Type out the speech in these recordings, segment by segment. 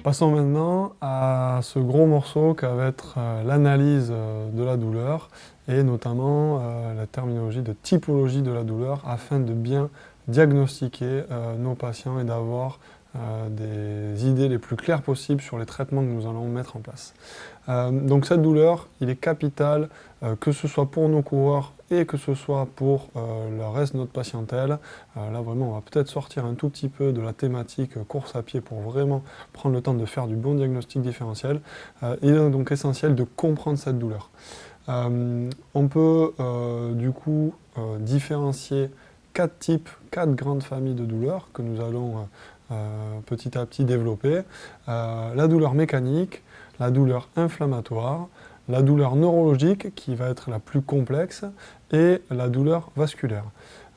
Passons maintenant à ce gros morceau qui va être l'analyse de la douleur et notamment la terminologie de typologie de la douleur afin de bien diagnostiquer nos patients et d'avoir des idées les plus claires possibles sur les traitements que nous allons mettre en place. Donc cette douleur, il est capital que ce soit pour nos coureurs et que ce soit pour le reste de notre patientèle. Là vraiment on va peut-être sortir un tout petit peu de la thématique course à pied pour vraiment prendre le temps de faire du bon diagnostic différentiel. Il est donc essentiel de comprendre cette douleur. On peut du coup différencier quatre grandes familles de douleurs que nous allons petit à petit développer. La douleur mécanique, la douleur inflammatoire, la douleur neurologique qui va être la plus complexe et la douleur vasculaire.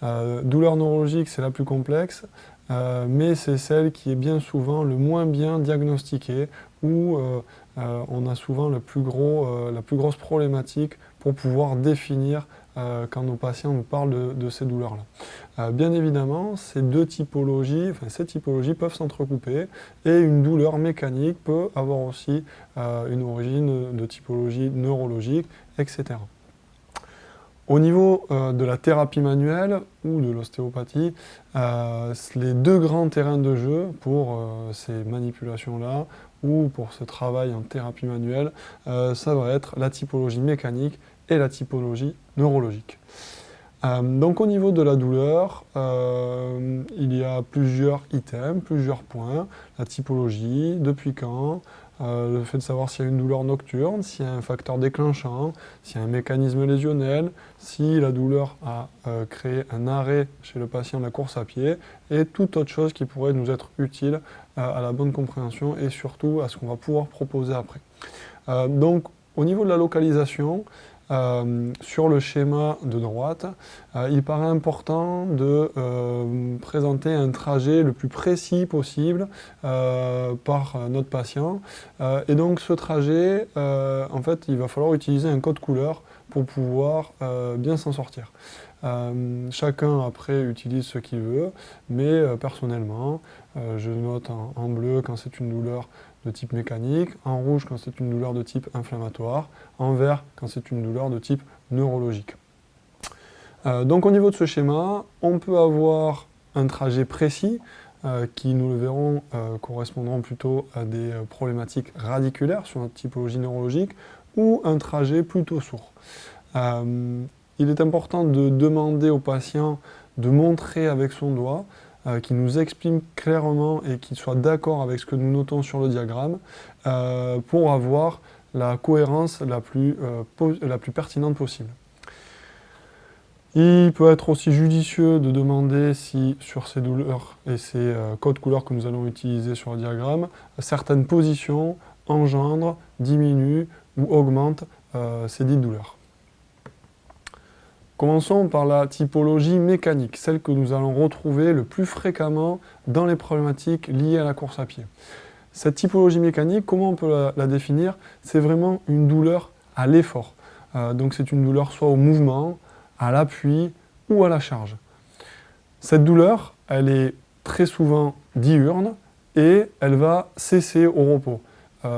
Douleur neurologique c'est la plus complexe, mais c'est celle qui est bien souvent le moins bien diagnostiquée, où on a souvent la plus grosse problématique pour pouvoir définir quand nos patients nous parlent de ces douleurs-là. Bien évidemment, ces typologies peuvent s'entrecouper et une douleur mécanique peut avoir aussi une origine de typologie neurologique, etc. Au niveau de la thérapie manuelle ou de l'ostéopathie, les deux grands terrains de jeu pour ces manipulations-là ou pour ce travail en thérapie manuelle, ça va être la typologie mécanique et la typologie neurologique. Donc au niveau de la douleur, il y a plusieurs items, plusieurs points. La typologie, depuis quand, le fait de savoir s'il y a une douleur nocturne, s'il y a un facteur déclenchant, s'il y a un mécanisme lésionnel, si la douleur a créé un arrêt chez le patient de la course à pied, et toute autre chose qui pourrait nous être utile à la bonne compréhension et surtout à ce qu'on va pouvoir proposer après. Donc au niveau de la localisation, sur le schéma de droite, il paraît important de présenter un trajet le plus précis possible par notre patient. Et donc ce trajet, en fait, il va falloir utiliser un code couleur pour pouvoir bien s'en sortir. Chacun après utilise ce qu'il veut, mais personnellement, je note en bleu quand c'est une douleur de type mécanique, en rouge quand c'est une douleur de type inflammatoire, en vert quand c'est une douleur de type neurologique. Donc au niveau de ce schéma, on peut avoir un trajet précis qui, nous le verrons, correspondront plutôt à des problématiques radiculaires sur notre typologie neurologique ou un trajet plutôt sourd. Il est important de demander au patient de montrer avec son doigt qui nous exprime clairement et qui soit d'accord avec ce que nous notons sur le diagramme pour avoir la cohérence la plus pertinente possible. Il peut être aussi judicieux de demander si sur ces douleurs et ces codes couleurs que nous allons utiliser sur le diagramme, certaines positions engendrent, diminuent ou augmentent ces dites douleurs. Commençons par la typologie mécanique, celle que nous allons retrouver le plus fréquemment dans les problématiques liées à la course à pied. Cette typologie mécanique, comment on peut la définir? C'est vraiment une douleur à l'effort. Donc c'est une douleur soit au mouvement, à l'appui ou à la charge. Cette douleur, elle est très souvent diurne et elle va cesser au repos.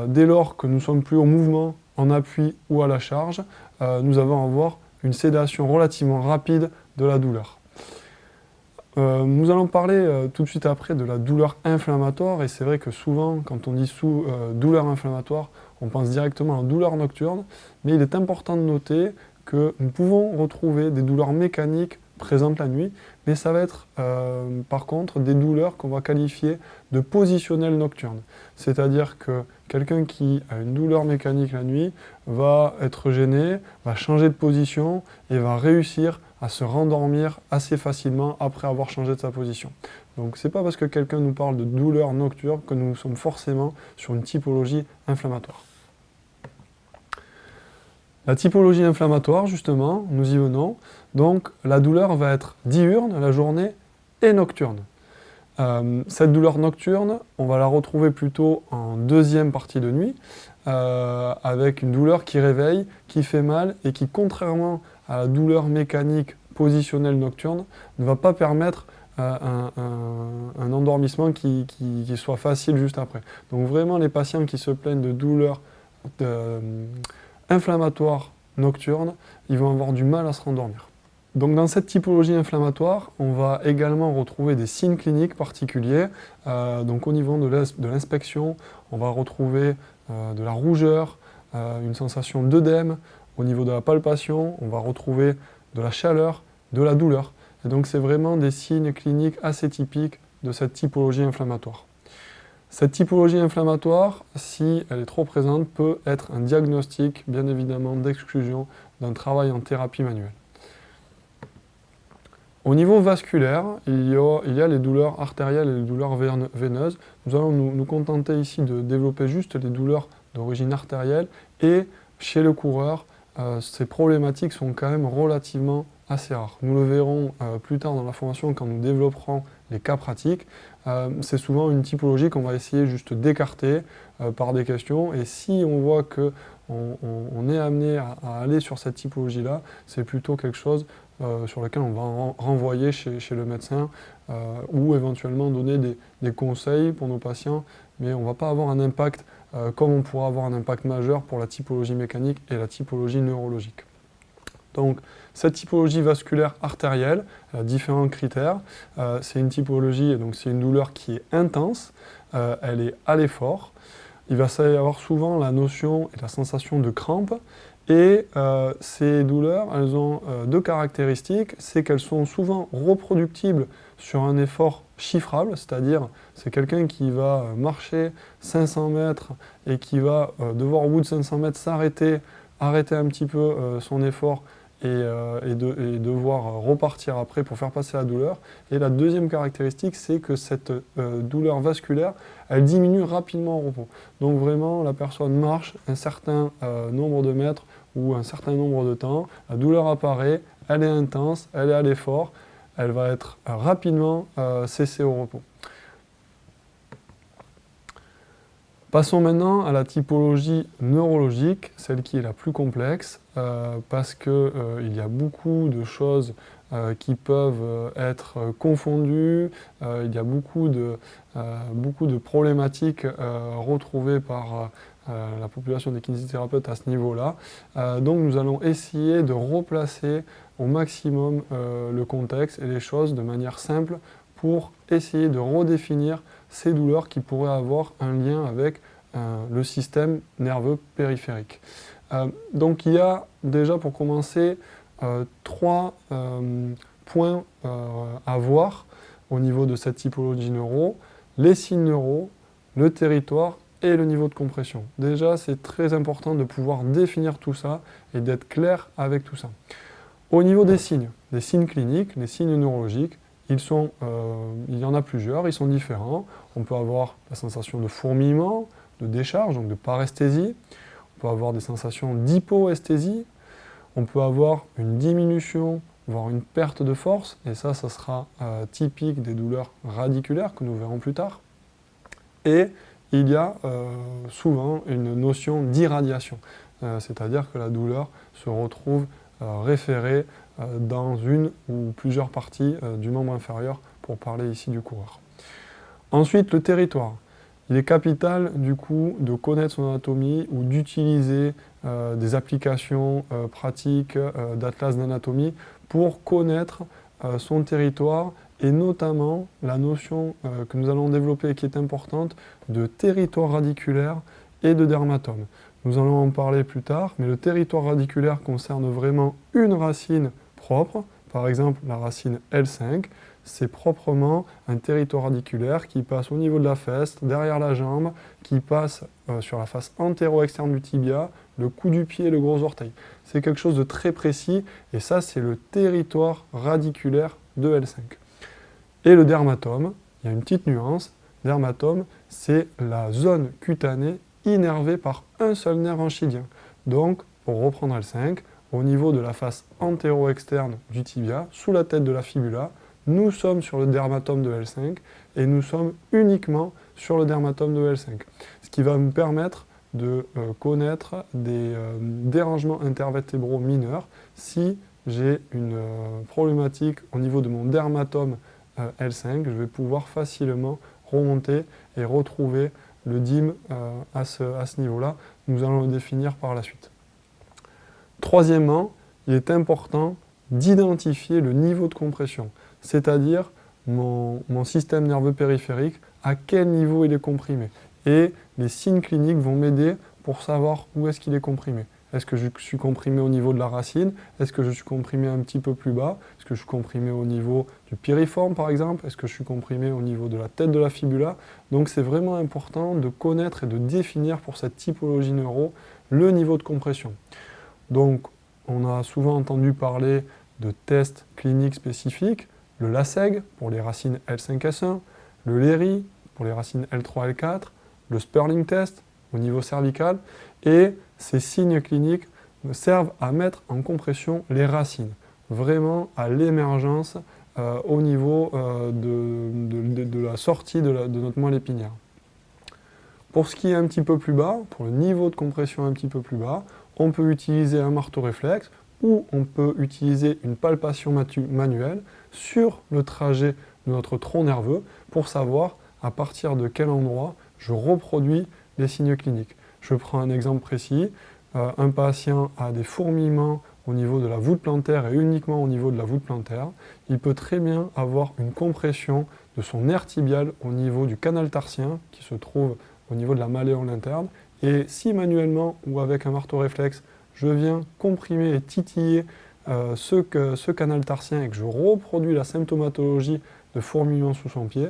Dès lors que nous ne sommes plus au mouvement, en appui ou à la charge, nous allons avoir une sédation relativement rapide de la douleur. Nous allons parler tout de suite après de la douleur inflammatoire, et c'est vrai que souvent, quand on dit douleur inflammatoire, on pense directement à la douleur nocturne, mais il est important de noter que nous pouvons retrouver des douleurs mécaniques présentes la nuit, mais ça va être par contre des douleurs qu'on va qualifier de positionnelles nocturnes. C'est-à-dire que quelqu'un qui a une douleur mécanique la nuit va être gêné, va changer de position et va réussir à se rendormir assez facilement après avoir changé de sa position. Donc c'est pas parce que quelqu'un nous parle de douleur nocturne que nous sommes forcément sur une typologie inflammatoire. La typologie inflammatoire, justement, nous y venons. Donc la douleur va être diurne la journée et nocturne. Cette douleur nocturne, on va la retrouver plutôt en deuxième partie de nuit, avec une douleur qui réveille, qui fait mal et qui, contrairement à la douleur mécanique positionnelle nocturne, ne va pas permettre un endormissement qui soit facile juste après. Donc vraiment les patients qui se plaignent de douleurs inflammatoires nocturnes, ils vont avoir du mal à se rendormir. Donc dans cette typologie inflammatoire, on va également retrouver des signes cliniques particuliers. Donc au niveau de l'inspection, on va retrouver de la rougeur, une sensation d'œdème. Au niveau de la palpation, on va retrouver de la chaleur, de la douleur. Et donc c'est vraiment des signes cliniques assez typiques de cette typologie inflammatoire. Cette typologie inflammatoire, si elle est trop présente, peut être un diagnostic, bien évidemment, d'exclusion d'un travail en thérapie manuelle. Au niveau vasculaire, il y a les douleurs artérielles et les douleurs veineuses. Nous allons nous contenter ici de développer juste les douleurs d'origine artérielle. Et chez le coureur, ces problématiques sont quand même relativement assez rares. Nous le verrons plus tard dans la formation quand nous développerons les cas pratiques. C'est souvent une typologie qu'on va essayer juste d'écarter par des questions. Et si on voit qu'on est amené à aller sur cette typologie-là, c'est plutôt quelque chose sur lequel on va renvoyer chez le médecin ou éventuellement donner des conseils pour nos patients, mais on ne va pas avoir un impact comme on pourra avoir un impact majeur pour la typologie mécanique et la typologie neurologique. Donc cette typologie vasculaire artérielle a différents critères. C'est une typologie, donc c'est une douleur qui est intense, elle est à l'effort. Il va y avoir souvent la notion et la sensation de crampe. Et ces douleurs, elles ont deux caractéristiques, c'est qu'elles sont souvent reproductibles sur un effort chiffrable, c'est-à-dire c'est quelqu'un qui va marcher 500 mètres et qui va devoir au bout de 500 mètres arrêter un petit peu son effort et devoir repartir après pour faire passer la douleur. Et la deuxième caractéristique, c'est que cette douleur vasculaire, elle diminue rapidement au repos. Donc vraiment, la personne marche un certain nombre de mètres ou un certain nombre de temps, la douleur apparaît, elle est intense, elle est à l'effort, elle va être rapidement cessée au repos. Passons maintenant à la typologie neurologique, celle qui est la plus complexe, parce qu'il y a beaucoup de choses qui peuvent être confondues, il y a beaucoup de problématiques retrouvées par la population des kinésithérapeutes à ce niveau-là. Donc nous allons essayer de replacer au maximum le contexte et les choses de manière simple pour essayer de redéfinir ces douleurs qui pourraient avoir un lien avec le système nerveux périphérique. Donc il y a déjà pour commencer trois points à voir au niveau de cette typologie neuro, les signes neuro, le territoire et le niveau de compression. Déjà c'est très important de pouvoir définir tout ça et d'être clair avec tout ça. Au niveau des signes cliniques, les signes neurologiques, il y en a plusieurs, ils sont différents. On peut avoir la sensation de fourmillement, de décharge, donc de paresthésie. On peut avoir des sensations d'hypoesthésie. On peut avoir une diminution, voire une perte de force. Et ça sera typique des douleurs radiculaires que nous verrons plus tard. Et il y a souvent une notion d'irradiation. C'est-à-dire que la douleur se retrouve référée dans une ou plusieurs parties du membre inférieur, pour parler ici du coureur. Ensuite, le territoire. Il est capital, du coup, de connaître son anatomie ou d'utiliser des applications pratiques d'atlas d'anatomie pour connaître son territoire et notamment la notion que nous allons développer et qui est importante de territoire radiculaire et de dermatome. Nous allons en parler plus tard, mais le territoire radiculaire concerne vraiment une racine propre, par exemple la racine L5, c'est proprement un territoire radiculaire qui passe au niveau de la fesse, derrière la jambe, qui passe sur la face antéro-externe du tibia, le cou du pied et le gros orteil. C'est quelque chose de très précis et ça c'est le territoire radiculaire de L5. Et le dermatome, il y a une petite nuance, dermatome c'est la zone cutanée innervée par un seul nerf anchydien. Donc, pour reprendre L5, au niveau de la face antéro-externe du tibia, sous la tête de la fibula, nous sommes sur le dermatome de L5 et nous sommes uniquement sur le dermatome de L5. Ce qui va me permettre de connaître des dérangements intervertébraux mineurs si j'ai une problématique au niveau de mon dermatome L5, je vais pouvoir facilement remonter et retrouver le DIM à ce niveau-là. Nous allons le définir par la suite. Troisièmement, il est important d'identifier le niveau de compression, c'est-à-dire mon système nerveux périphérique, à quel niveau il est comprimé. Et les signes cliniques vont m'aider pour savoir où est-ce qu'il est comprimé. Est-ce que je suis comprimé au niveau de la racine? Est-ce que je suis comprimé un petit peu plus bas? Est-ce que je suis comprimé au niveau du piriforme par exemple? Est-ce que je suis comprimé au niveau de la tête de la fibula? Donc c'est vraiment important de connaître et de définir pour cette typologie neuro le niveau de compression. Donc on a souvent entendu parler de tests cliniques spécifiques, le LASEG pour les racines L5-S1, le LERI pour les racines L3-L4, le Sperling test au niveau cervical, et ces signes cliniques servent à mettre en compression les racines, vraiment à l'émergence au niveau de la sortie de notre moelle épinière. Pour ce qui est un petit peu plus bas, pour le niveau de compression un petit peu plus bas, on peut utiliser un marteau réflexe ou on peut utiliser une palpation manuelle sur le trajet de notre tronc nerveux pour savoir à partir de quel endroit je reproduis les signes cliniques. Je prends un exemple précis. Un patient a des fourmillements au niveau de la voûte plantaire et uniquement au niveau de la voûte plantaire. Il peut très bien avoir une compression de son nerf tibial au niveau du canal tarsien qui se trouve au niveau de la malléole interne. Et si manuellement ou avec un marteau réflexe, je viens comprimer et titiller ce canal tarsien et que je reproduis la symptomatologie de fourmillement sous son pied,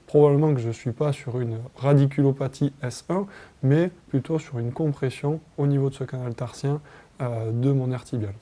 probablement que je ne suis pas sur une radiculopathie S1, mais plutôt sur une compression au niveau de ce canal tarsien de mon nerf tibial.